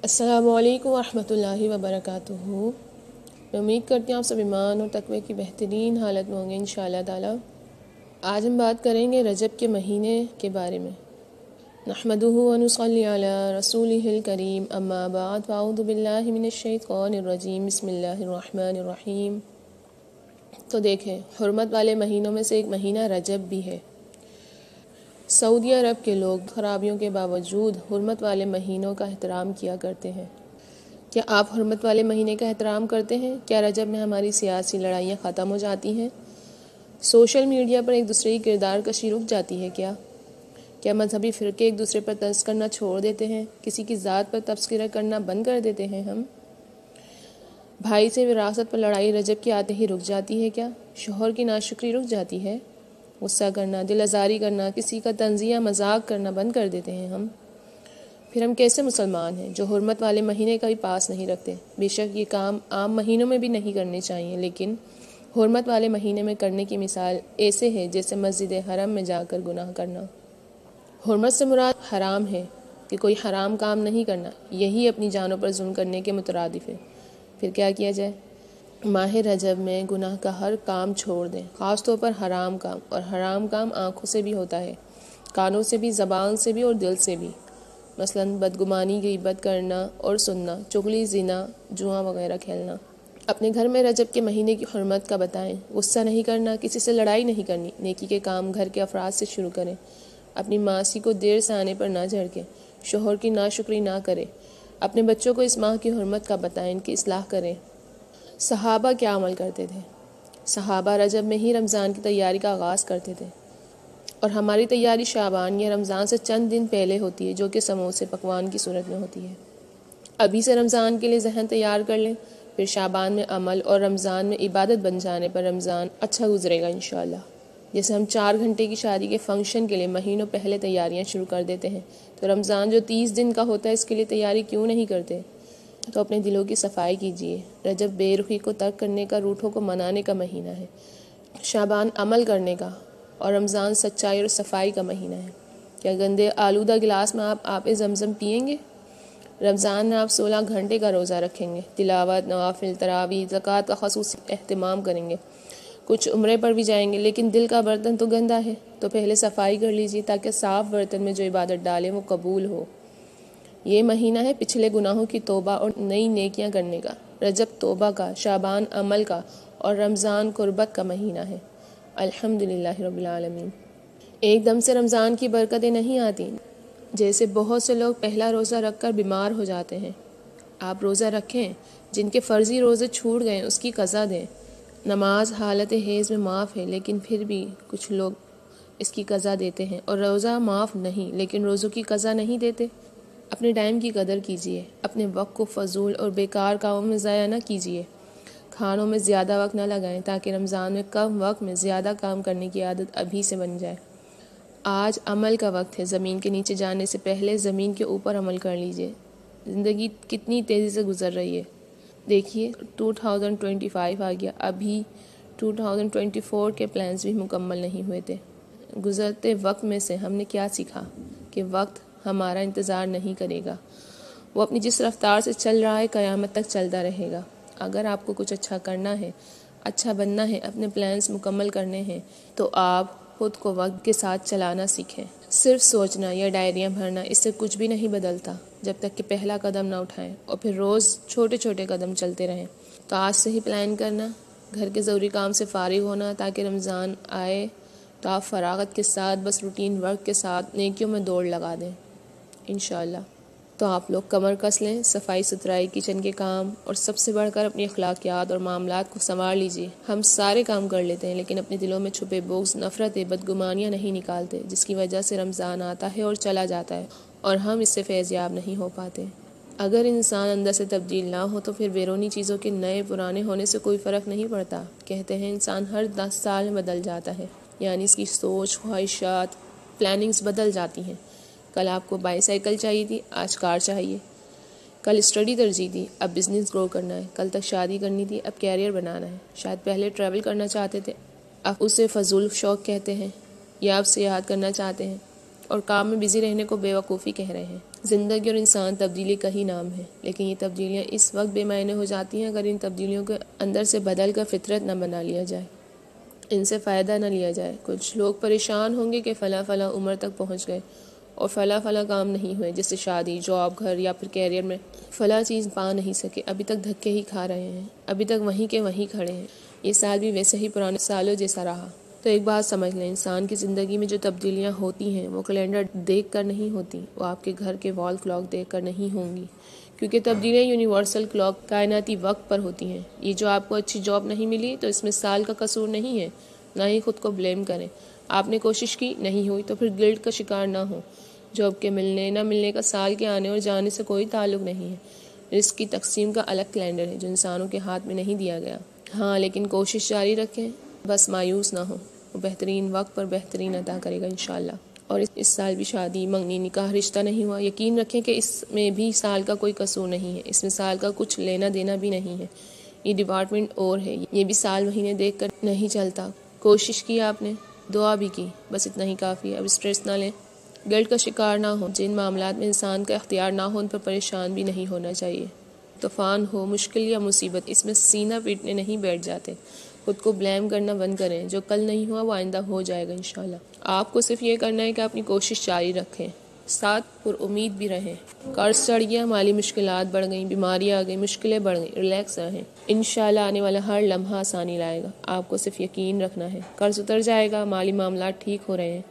السلام علیکم ورحمۃ اللہ وبرکاتہ۔ میں امید کرتی ہوں آپ سب ایمان اور تقوی کی بہترین حالت میں ہوں گے انشاءاللہ تعالی۔ آج ہم بات کریں گے رجب کے مہینے کے بارے میں۔ نحمدہ ونصلی علی رسولہ الکریم، اما بعد، فاعوذ باللہ من الشیطان الرجیم، بسم اللہ الرحمن الرحیم۔ تو دیکھیں، حرمت والے مہینوں میں سے ایک مہینہ رجب بھی ہے۔ سعودی عرب کے لوگ خرابیوں کے باوجود حرمت والے مہینوں کا احترام کیا کرتے ہیں۔ کیا آپ حرمت والے مہینے کا احترام کرتے ہیں؟ کیا رجب میں ہماری سیاسی لڑائیاں ختم ہو جاتی ہیں؟ سوشل میڈیا پر ایک دوسرے کی کردار کشی رک جاتی ہے کیا مذہبی فرقے ایک دوسرے پر طنز کرنا چھوڑ دیتے ہیں؟ کسی کی ذات پر تبصرہ کرنا بند کر دیتے ہیں ہم؟ بھائی سے وراثت پر لڑائی رجب کے آتے ہی رک جاتی ہے کیا؟ شوہر کی ناشکری رک جاتی ہے؟ غصہ کرنا، دل آزاری کرنا، کسی کا طنزیہ مذاق کرنا بند کر دیتے ہیں ہم؟ پھر ہم کیسے مسلمان ہیں جو حرمت والے مہینے کا بھی پاس نہیں رکھتے؟ بے شک یہ کام عام مہینوں میں بھی نہیں کرنے چاہیے، لیکن حرمت والے مہینے میں کرنے کی مثال ایسے ہے جیسے مسجد حرم میں جا کر گناہ کرنا۔ حرمت سے مراد حرام ہے کہ کوئی حرام کام نہیں کرنا، یہی اپنی جانوں پر ظلم کرنے کے مترادف ہے۔ پھر کیا کیا جائے؟ ماہ رجب میں گناہ کا ہر کام چھوڑ دیں، خاص طور پر حرام کام، اور حرام کام آنکھوں سے بھی ہوتا ہے، کانوں سے بھی، زبان سے بھی اور دل سے بھی۔ مثلا بدگمانی، غیبت کرنا اور سننا، چغلی، زنا، جوا وغیرہ کھیلنا۔ اپنے گھر میں رجب کے مہینے کی حرمت کا بتائیں۔ غصہ نہیں کرنا، کسی سے لڑائی نہیں کرنی، نیکی کے کام گھر کے افراد سے شروع کریں، اپنی ماسی کو دیر سے آنے پر نہ جھڑکیں، شوہر کی ناشکری نہ کریں، اپنے بچوں کو اس ماہ کی حرمت کا بتائیں، ان کی اصلاح کریں۔ صحابہ کیا عمل کرتے تھے؟ صحابہ رجب میں ہی رمضان کی تیاری کا آغاز کرتے تھے، اور ہماری تیاری شعبان یا رمضان سے چند دن پہلے ہوتی ہے، جو کہ سموسے پکوان کی صورت میں ہوتی ہے۔ ابھی سے رمضان کے لیے ذہن تیار کر لیں، پھر شعبان میں عمل اور رمضان میں عبادت بن جانے پر رمضان اچھا گزرے گا انشاءاللہ۔ جیسے ہم 4 گھنٹے کی شادی کے فنکشن کے لیے مہینوں پہلے تیاریاں شروع کر دیتے ہیں، تو رمضان جو 30 دن کا ہوتا ہے اس کے لیے تیاری کیوں نہیں کرتے؟ تو اپنے دلوں کی صفائی کیجیے۔ رجب بے رخی کو ترک کرنے کا، روٹھوں کو منانے کا مہینہ ہے، شعبان عمل کرنے کا، اور رمضان سچائی اور صفائی کا مہینہ ہے۔ کیا گندے آلودہ گلاس میں آپ آب زمزم پیئیں گے؟ رمضان میں آپ 16 گھنٹے کا روزہ رکھیں گے، تلاوت، نوافل، تراویح، زکوٰۃ کا خصوصی اہتمام کریں گے، کچھ عمرے پر بھی جائیں گے، لیکن دل کا برتن تو گندا ہے، تو پہلے صفائی کر لیجیے تاکہ صاف برتن میں جو عبادت ڈالیں وہ قبول ہو۔ یہ مہینہ ہے پچھلے گناہوں کی توبہ اور نئی نیکیاں کرنے کا۔ رجب توبہ کا، شعبان عمل کا، اور رمضان قربت کا مہینہ ہے۔ الحمدللہ رب العالمین۔ ایک دم سے رمضان کی برکتیں نہیں آتی، جیسے بہت سے لوگ پہلا روزہ رکھ کر بیمار ہو جاتے ہیں۔ آپ روزہ رکھیں، جن کے فرضی روزے چھوٹ گئے اس کی قضا دیں۔ نماز حالت حیض میں معاف ہے، لیکن پھر بھی کچھ لوگ اس کی قضا دیتے ہیں، اور روزہ معاف نہیں لیکن روزوں کی قضا نہیں دیتے۔ اپنے ٹائم کی قدر کیجیے، اپنے وقت کو فضول اور بیکار کاموں میں ضائع نہ کیجیے۔ کھانوں میں زیادہ وقت نہ لگائیں تاکہ رمضان میں کم وقت میں زیادہ کام کرنے کی عادت ابھی سے بن جائے۔ آج عمل کا وقت ہے، زمین کے نیچے جانے سے پہلے زمین کے اوپر عمل کر لیجیے۔ زندگی کتنی تیزی سے گزر رہی ہے، دیکھیے 2025 آ گیا، ابھی 2024 کے پلانز بھی مکمل نہیں ہوئے تھے۔ گزرتے وقت میں سے ہم نے کیا سیکھا؟ کہ وقت ہمارا انتظار نہیں کرے گا، وہ اپنی جس رفتار سے چل رہا ہے قیامت تک چلتا رہے گا۔ اگر آپ کو کچھ اچھا کرنا ہے، اچھا بننا ہے، اپنے پلانز مکمل کرنے ہیں، تو آپ خود کو وقت کے ساتھ چلانا سیکھیں۔ صرف سوچنا یا ڈائریاں بھرنا اس سے کچھ بھی نہیں بدلتا جب تک کہ پہلا قدم نہ اٹھائیں، اور پھر روز چھوٹے چھوٹے قدم چلتے رہیں۔ تو آج سے ہی پلان کرنا، گھر کے ضروری کام سے فارغ ہونا تاکہ رمضان آئے تو آپ فراغت کے ساتھ بس روٹین ورک کے ساتھ نیکیوں میں دوڑ لگا دیں انشاءاللہ۔ تو آپ لوگ کمر کس لیں، صفائی ستھرائی، کچن کے کام، اور سب سے بڑھ کر اپنی اخلاقیات اور معاملات کو سنوار لیجیے۔ ہم سارے کام کر لیتے ہیں لیکن اپنے دلوں میں چھپے بغض، نفرتیں، بدگمانیاں نہیں نکالتے، جس کی وجہ سے رمضان آتا ہے اور چلا جاتا ہے اور ہم اس سے فیض یاب نہیں ہو پاتے۔ اگر انسان اندر سے تبدیل نہ ہو تو پھر بیرونی چیزوں کے نئے پرانے ہونے سے کوئی فرق نہیں پڑتا۔ کہتے ہیں انسان ہر 10 سال میں بدل جاتا ہے، یعنی اس کی سوچ، خواہشات، پلاننگز بدل جاتی ہیں۔ کل آپ کو بائی سائیکل چاہیے تھی، آج کار چاہیے۔ کل اسٹڈی ترجیح دی، اب بزنس گرو کرنا ہے۔ کل تک شادی کرنی تھی، اب کیریئر بنانا ہے۔ شاید پہلے ٹریول کرنا چاہتے تھے، اب اسے فضول شوق کہتے ہیں، یا اب سیاحت کرنا چاہتے ہیں، اور کام میں بزی رہنے کو بے وقوفی کہہ رہے ہیں۔ زندگی اور انسان تبدیلی کا ہی نام ہے، لیکن یہ تبدیلیاں اس وقت بے معنی ہو جاتی ہیں اگر ان تبدیلیوں کے اندر سے بدل کر فطرت نہ بنا لیا جائے، ان سے فائدہ نہ لیا جائے۔ کچھ لوگ پریشان ہوں گے کہ فلاں عمر تک پہنچ گئے اور فلاں کام نہیں ہوئے، جیسے شادی، جاب، گھر یا پھر کیریئر میں فلاں چیز پا نہیں سکے، ابھی تک دھکے ہی کھا رہے ہیں، ابھی تک وہیں کے وہیں کھڑے ہیں، یہ سال بھی ویسے ہی پرانے سالوں جیسا رہا۔ تو ایک بات سمجھ لیں، انسان کی زندگی میں جو تبدیلیاں ہوتی ہیں وہ کیلنڈر دیکھ کر نہیں ہوتی، وہ آپ کے گھر کے وال کلاک دیکھ کر نہیں ہوں گی، کیونکہ تبدیلیاں یونیورسل کلاک کائناتی وقت پر ہوتی ہیں۔ یہ جو آپ کو اچھی جاب نہیں ملی تو اس میں سال کا قصور نہیں ہے، نہ ہی خود کو بلیم کریں۔ آپ نے کوشش کی، نہیں ہوئی تو پھر گلٹ کا شکار نہ ہو۔ جاب کے ملنے نہ ملنے کا سال کے آنے اور جانے سے کوئی تعلق نہیں ہے، رزق کی تقسیم کا الگ کیلنڈر ہے جو انسانوں کے ہاتھ میں نہیں دیا گیا۔ ہاں، لیکن کوشش جاری رکھیں، بس مایوس نہ ہو، وہ بہترین وقت پر بہترین عطا کرے گا انشاءاللہ۔ اور اس سال بھی شادی، منگنی، نکاح، رشتہ نہیں ہوا، یقین رکھیں کہ اس میں بھی سال کا کوئی قصور نہیں ہے، اس میں سال کا کچھ لینا دینا بھی نہیں ہے، یہ ڈپارٹمنٹ اور ہے، یہ بھی سال مہینے دیکھ کر نہیں چلتا۔ کوشش کی آپ نے، دعا بھی کی، بس اتنا ہی کافی ہے۔ اب اسٹریس نہ لیں، گلٹ کا شکار نہ ہو، جن معاملات میں انسان کا اختیار نہ ہو ان پر پریشان بھی نہیں ہونا چاہیے۔ طوفان ہو، مشکل یا مصیبت، اس میں سینہ پیٹنے نہیں بیٹھ جاتے، خود کو بلیم کرنا بند کریں، جو کل نہیں ہوا وہ آئندہ ہو جائے گا انشاءاللہ۔ آپ کو صرف یہ کرنا ہے کہ اپنی کوشش جاری رکھیں، ساتھ پر امید بھی رہیں۔ قرض چڑھ گیا، مالی مشکلات بڑھ گئیں، بیماری آ گئی، مشکلیں بڑھ گئیں، ریلیکس رہیں، انشاءاللہ آنے والا ہر لمحہ آسانی لائے گا۔ آپ کو صرف یقین رکھنا ہے، قرض اتر جائے گا، مالی معاملات ٹھیک ہو رہے ہیں،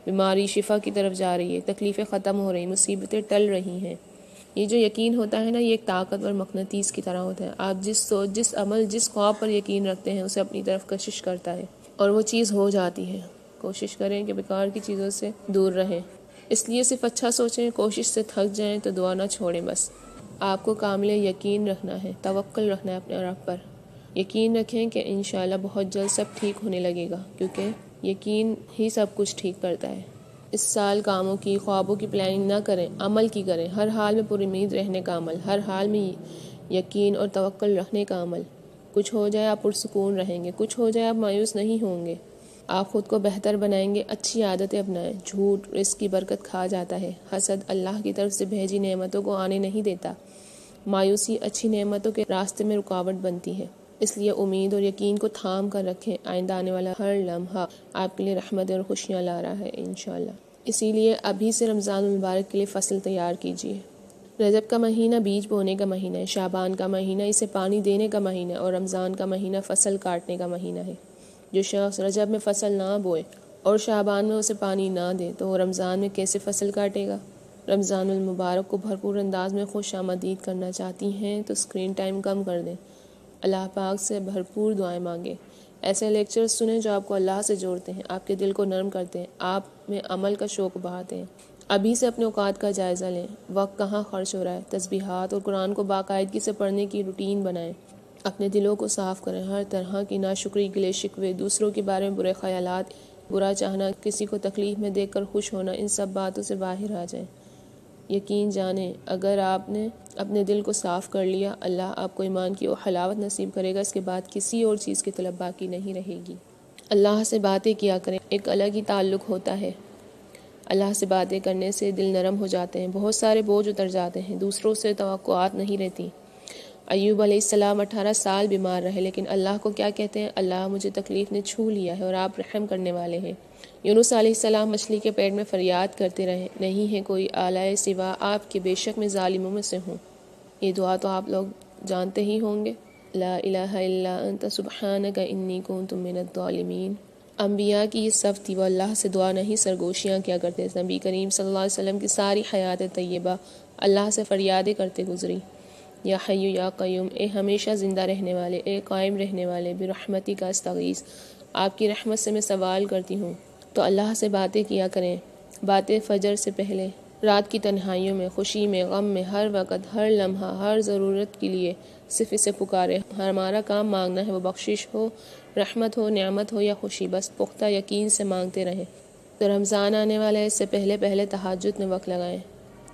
بیماری شفا کی طرف جا رہی ہے، تکلیفیں ختم ہو رہی، مصیبتیں ٹل رہی ہیں۔ یہ جو یقین ہوتا ہے نا، یہ ایک طاقتور مقناطیس کی طرح ہوتا ہے، آپ جس سوچ، جس عمل، جس خواب پر یقین رکھتے ہیں اسے اپنی طرف کشش کرتا ہے اور وہ چیز ہو جاتی ہے۔ کوشش کریں کہ بیکار کی چیزوں سے دور رہیں، اس لیے صرف اچھا سوچیں، کوشش سے تھک جائیں تو دعا نہ چھوڑیں۔ بس آپ کو کامل یقین رکھنا ہے، توکل رکھنا ہے اپنے رب پر، یقین رکھیں کہ انشاءاللہ بہت جلد سب ٹھیک ہونے لگے گا، کیونکہ یقین ہی سب کچھ ٹھیک کرتا ہے۔ اس سال کاموں کی، خوابوں کی پلاننگ نہ کریں، عمل کی کریں، ہر حال میں پر امید رہنے کا عمل، ہر حال میں یقین اور توکل رکھنے کا عمل۔ کچھ ہو جائے آپ پرسکون رہیں گے، کچھ ہو جائے آپ مایوس نہیں ہوں گے، آپ خود کو بہتر بنائیں گے، اچھی عادتیں اپنائیں۔ جھوٹ رزق کی برکت کھا جاتا ہے، حسد اللہ کی طرف سے بھیجی نعمتوں کو آنے نہیں دیتا، مایوسی اچھی نعمتوں کے راستے میں رکاوٹ بنتی ہے۔ اس لیے امید اور یقین کو تھام کر رکھیں، آئندہ آنے والا ہر لمحہ آپ کے لیے رحمت اور خوشیاں لا رہا ہے انشاءاللہ۔ اسی لیے ابھی سے رمضان المبارک کے لیے فصل تیار کیجیے۔ رجب کا مہینہ بیج بونے کا مہینہ ہے، شعبان کا مہینہ اسے پانی دینے کا مہینہ ہے، اور رمضان کا مہینہ فصل کاٹنے کا مہینہ ہے۔ جو شخص رجب میں فصل نہ بوئے اور شعبان میں اسے پانی نہ دے تو وہ رمضان میں کیسے فصل کاٹے گا؟ رمضان المبارک کو بھرپور انداز میں خوش آمدید کرنا چاہتی ہیں تو اسکرین ٹائم کم کر دیں، اللہ پاک سے بھرپور دعائیں مانگیں، ایسے لیکچرز سنیں جو آپ کو اللہ سے جوڑتے ہیں، آپ کے دل کو نرم کرتے ہیں، آپ میں عمل کا شوق بڑھاتے ہیں۔ ابھی سے اپنے اوقات کا جائزہ لیں، وقت کہاں خرچ ہو رہا ہے، تسبیحات اور قرآن کو باقاعدگی سے پڑھنے کی روٹین بنائیں، اپنے دلوں کو صاف کریں، ہر طرح کی ناشکری، گلے شکوے، دوسروں کے بارے میں برے خیالات، برا چاہنا، کسی کو تکلیف میں دیکھ کر خوش ہونا، ان سب باتوں سے باہر آ جائیں۔ یقین جانیں اگر آپ نے اپنے دل کو صاف کر لیا، اللہ آپ کو ایمان کی وہ حلاوت نصیب کرے گا، اس کے بعد کسی اور چیز کی طلب باقی نہیں رہے گی۔ اللہ سے باتیں کیا کریں، ایک الگ ہی تعلق ہوتا ہے، اللہ سے باتیں کرنے سے دل نرم ہو جاتے ہیں، بہت سارے بوجھ اتر جاتے ہیں، دوسروں سے توقعات نہیں رہتی۔ ایوب علیہ السلام 18 سال بیمار رہے، لیکن اللہ کو کیا کہتے ہیں؟ اللہ مجھے تکلیف نے چھو لیا ہے اور آپ رحم کرنے والے ہیں۔ یونس علیہ السلام مچھلی کے پیٹ میں فریاد کرتے رہے، نہیں ہے کوئی آلائے سوا آپ کے، بے شک میں ظالموں میں سے ہوں۔ یہ دعا تو آپ لوگ جانتے ہی ہوں گے، لا الہ الا انت سبحانک انی کنت من الظالمین۔ انبیاء کی یہ صف تھی، وہ اللہ سے دعا نہیں سرگوشیاں کیا کرتے تھے۔ نبی کریم صلی اللہ علیہ وسلم کی ساری حیات طیبہ اللہ سے فریادیں کرتے گزری، یا حی یا قیوم، اے ہمیشہ زندہ رہنے والے، اے قائم رہنے والے، برحمتی کا استغیث، آپ کی رحمت سے میں سوال کرتی ہوں۔ تو اللہ سے باتیں کیا کریں، باتیں فجر سے پہلے، رات کی تنہائیوں میں، خوشی میں، غم میں، ہر وقت، ہر لمحہ، ہر ضرورت کے لیے صرف اسے پکارے۔ ہمارا کام مانگنا ہے، وہ بخشش ہو، رحمت ہو، نعمت ہو یا خوشی، بس پختہ یقین سے مانگتے رہیں۔ تو رمضان آنے والا ہے، اس سے پہلے تہجد میں وقت لگائیں،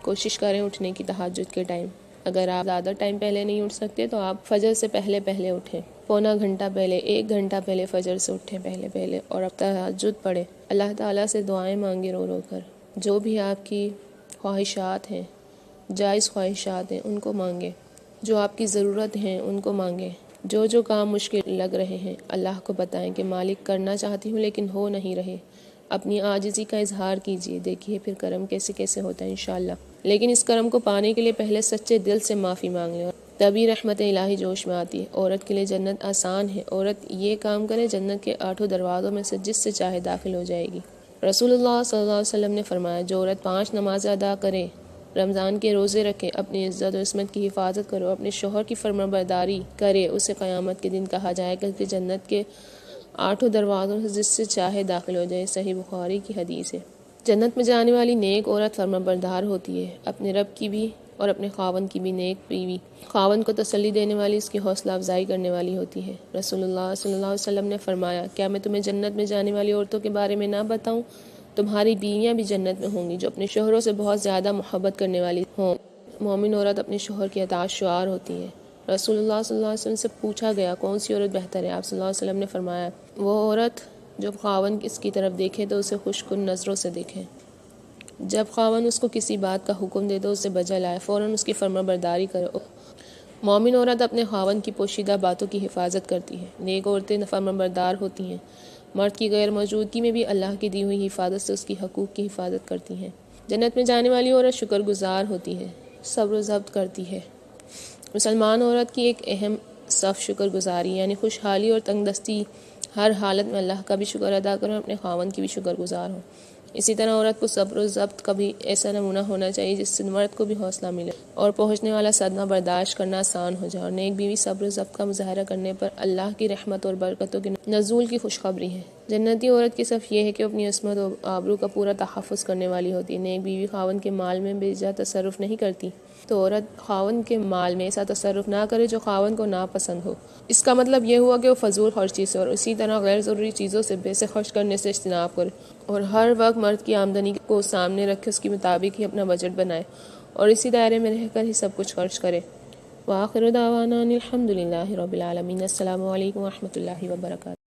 کوشش کریں اٹھنے کی تہجد کے ٹائم۔ اگر آپ زیادہ ٹائم پہلے نہیں اٹھ سکتے تو آپ فجر سے پہلے اٹھیں، پونا گھنٹہ پہلے، 1 گھنٹہ پہلے فجر سے اٹھیں پہلے، اور اب تہجد پڑھیں، اللہ تعالیٰ سے دعائیں مانگے رو رو کر، جو بھی آپ کی خواہشات ہیں جائز خواہشات ہیں ان کو مانگیں، جو آپ کی ضرورت ہیں ان کو مانگیں، جو کام مشکل لگ رہے ہیں اللہ کو بتائیں کہ مالک کرنا چاہتی ہوں لیکن ہو نہیں رہے، اپنی عاجزی کا اظہار کیجیے، دیکھیے پھر کرم کیسے کیسے ہوتا ہے انشاءاللہ۔ لیکن اس کرم کو پانے کے لیے پہلے سچے دل سے معافی مانگ لیں، تبھی رحمت الہی جوش میں آتی ہے۔ عورت کے لیے جنت آسان ہے، عورت یہ کام کرے جنت کے 8 دروازوں میں سے جس سے چاہے داخل ہو جائے گی۔ رسول اللہ صلی اللہ علیہ وسلم نے فرمایا، جو عورت 5 نمازیں ادا کرے، رمضان کے روزے رکھے، اپنی عزت و عصمت کی حفاظت کرو، اپنے شوہر کی فرمانبرداری کرے، اسے قیامت کے دن کہا جائے گا کہ جنت کے 8 دروازوں سے جس سے چاہے داخل ہو جائے۔ صحیح بخاری کی حدیث ہے۔ جنت میں جانے والی نیک عورت فرمانبردار ہوتی ہے، اپنے رب کی بھی اور اپنے خاوند کی بھی، نیک بیوی خاوند کو تسلی دینے والی، اس کی حوصلہ افزائی کرنے والی ہوتی ہے۔ رسول اللہ صلی اللہ علیہ وسلم نے فرمایا، کیا میں تمہیں جنت میں جانے والی عورتوں کے بارے میں نہ بتاؤں؟ تمہاری بیویاں بھی جنت میں ہوں گی جو اپنے شوہروں سے بہت زیادہ محبت کرنے والی ہوں۔ مومن عورت اپنے شوہر کی اطاعت شعار ہوتی ہے۔ رسول اللہ صلی اللہ علیہ وسلم سے پوچھا گیا کون سی عورت بہتر ہے؟ آپ صلی اللہ علیہ وسلم نے فرمایا، وہ عورت جب خاوند اس کی طرف دیکھے تو اسے خوشکن نظروں سے دیکھے، جب خاوند اس کو کسی بات کا حکم دے تو اسے بجا لائے، فوراً اس کی فرمانبرداری کرو۔ مومن عورت اپنے خاوند کی پوشیدہ باتوں کی حفاظت کرتی ہے۔ نیک عورتیں فرمانبردار ہوتی ہیں، مرد کی غیر موجودگی میں بھی اللہ کی دی ہوئی حفاظت سے اس کی حقوق کی حفاظت کرتی ہیں۔ جنت میں جانے والی عورت شکر گزار ہوتی ہے، صبر و ضبط کرتی ہے۔ مسلمان عورت کی ایک اہم صف شکر گزاری، یعنی خوشحالی اور تنگ دستی ہر حالت میں اللہ کا بھی شکر ادا کریں، اپنے خاوند کی بھی شکر گزار ہوں۔ اسی طرح عورت کو صبر و ضبط کا بھی ایسا نمونہ ہونا چاہیے جس سے مرد کو بھی حوصلہ ملے اور پہنچنے والا صدمہ برداشت کرنا آسان ہو جائے۔ اور نیک بیوی صبر و ضبط کا مظاہرہ کرنے پر اللہ کی رحمت اور برکتوں کے نزول کی خوشخبری ہے۔ جنتی عورت کی صف یہ ہے کہ اپنی عصمت و آبرو کا پورا تحفظ کرنے والی ہوتی ہے۔ نیک بیوی خاوند کے مال میں بے جا تصرف نہیں کرتی، تو عورت خاوند کے مال میں ایسا تصرف نہ کرے جو خاوند کو ناپسند ہو۔ اس کا مطلب یہ ہوا کہ وہ فضول خرچی سے اور اسی طرح غیر ضروری چیزوں سے پیسے خرچ کرنے سے اجتناب کرے، اور ہر وقت مرد کی آمدنی کو سامنے رکھے اس کے مطابق ہی اپنا بجٹ بنائے اور اسی دائرے میں رہ کر ہی سب کچھ خرچ کرے۔ وآخر دعوانا الحمد للہ رب العالمین۔ السلام علیکم ورحمۃ اللہ وبرکاتہ۔